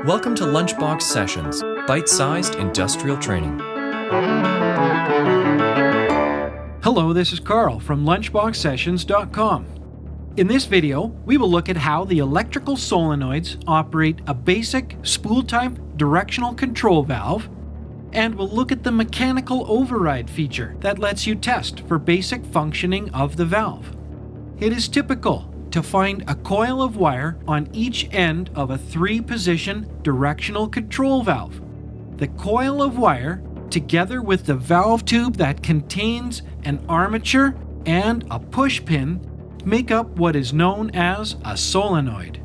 Welcome to Lunchbox Sessions, bite-sized industrial training. Hello, this is Carl from lunchboxsessions.com. In this video, we will look at how the electrical solenoids operate a basic spool-type directional control valve, and we'll look at the mechanical override feature that lets you test for basic functioning of the valve. It is typical to find a coil of wire on each end of a 3-position directional control valve. The coil of wire, together with the valve tube that contains an armature and a push pin, make up what is known as a solenoid.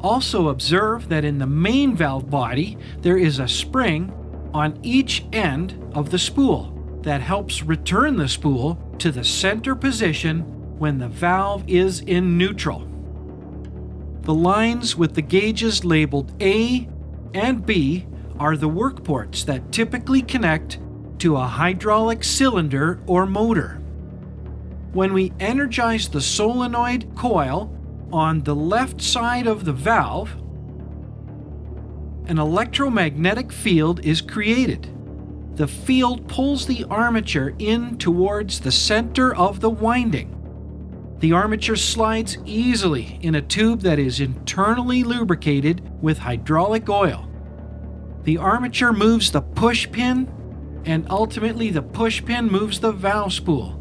Also observe that in the main valve body there is a spring on each end of the spool that helps return the spool to the center position when the valve is in neutral. The lines with the gauges labeled A and B are the work ports that typically connect to a hydraulic cylinder or motor. When we energize the solenoid coil on the left side of the valve, an electromagnetic field is created. The field pulls the armature in towards the center of the winding. The armature slides easily in a tube that is internally lubricated with hydraulic oil. The armature moves the push pin, and ultimately the push pin moves the valve spool.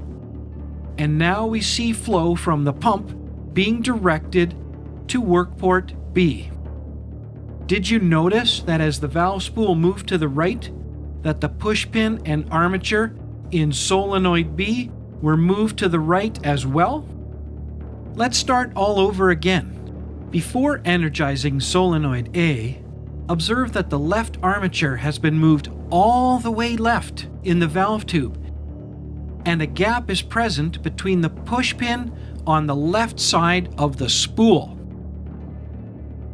And now we see flow from the pump being directed to work port B. Did you notice that as the valve spool moved to the right, that the push pin and armature in solenoid B were moved to the right as well? Let's start all over again. Before energizing solenoid A, observe that the left armature has been moved all the way left in the valve tube, and a gap is present between the push pin on the left side of the spool.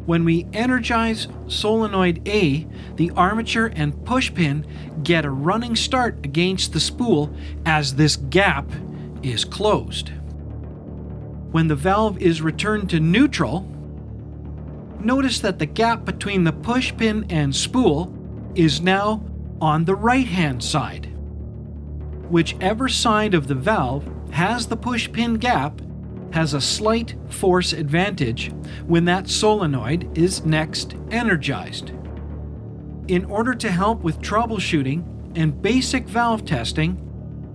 When we energize solenoid A, the armature and push pin get a running start against the spool as this gap is closed. When the valve is returned to neutral, notice that the gap between the push pin and spool is now on the right-hand side. Whichever side of the valve has the push pin gap has a slight force advantage when that solenoid is next energized. In order to help with troubleshooting and basic valve testing,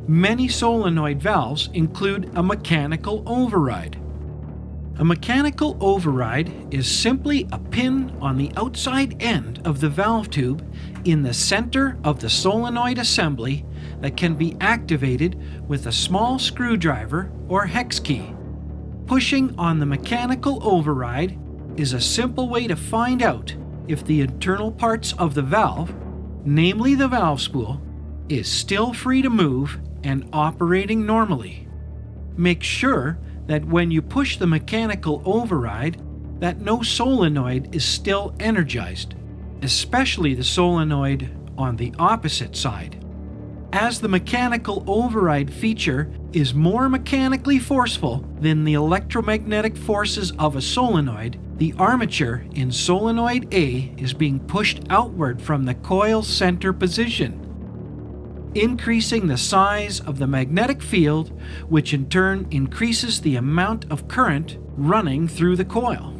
many solenoid valves include a mechanical override. A mechanical override is simply a pin on the outside end of the valve tube in the center of the solenoid assembly that can be activated with a small screwdriver or hex key. Pushing on the mechanical override is a simple way to find out if the internal parts of the valve, namely the valve spool, is still free to move and operating normally. Make sure that when you push the mechanical override that no solenoid is still energized, especially the solenoid on the opposite side. As the mechanical override feature is more mechanically forceful than the electromagnetic forces of a solenoid, the armature in solenoid A is being pushed outward from the coil's center position, increasing the size of the magnetic field, which in turn increases the amount of current running through the coil.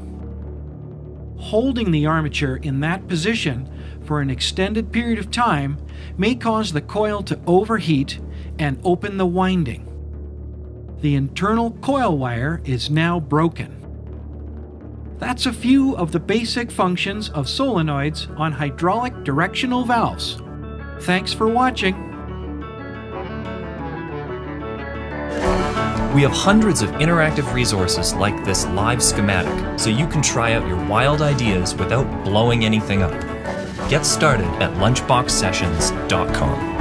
Holding the armature in that position for an extended period of time may cause the coil to overheat and open the winding. The internal coil wire is now broken. That's a few of the basic functions of solenoids on hydraulic directional valves. Thanks for watching. We have hundreds of interactive resources like this live schematic, so you can try out your wild ideas without blowing anything up. Get started at lunchboxsessions.com.